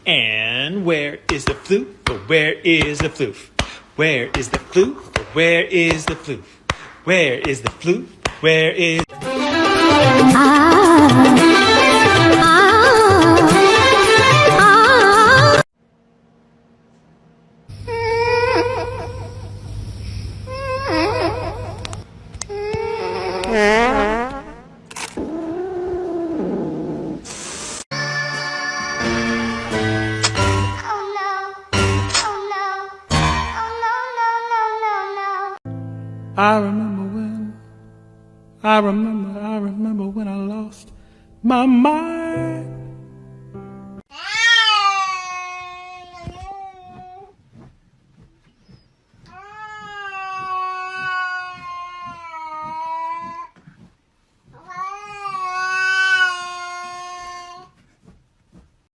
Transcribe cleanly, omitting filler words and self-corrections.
And where is the floof? Or where is the floof? Where is the floof? Or where is the floof? Where is the floof? Where is... I remember when I lost my mind.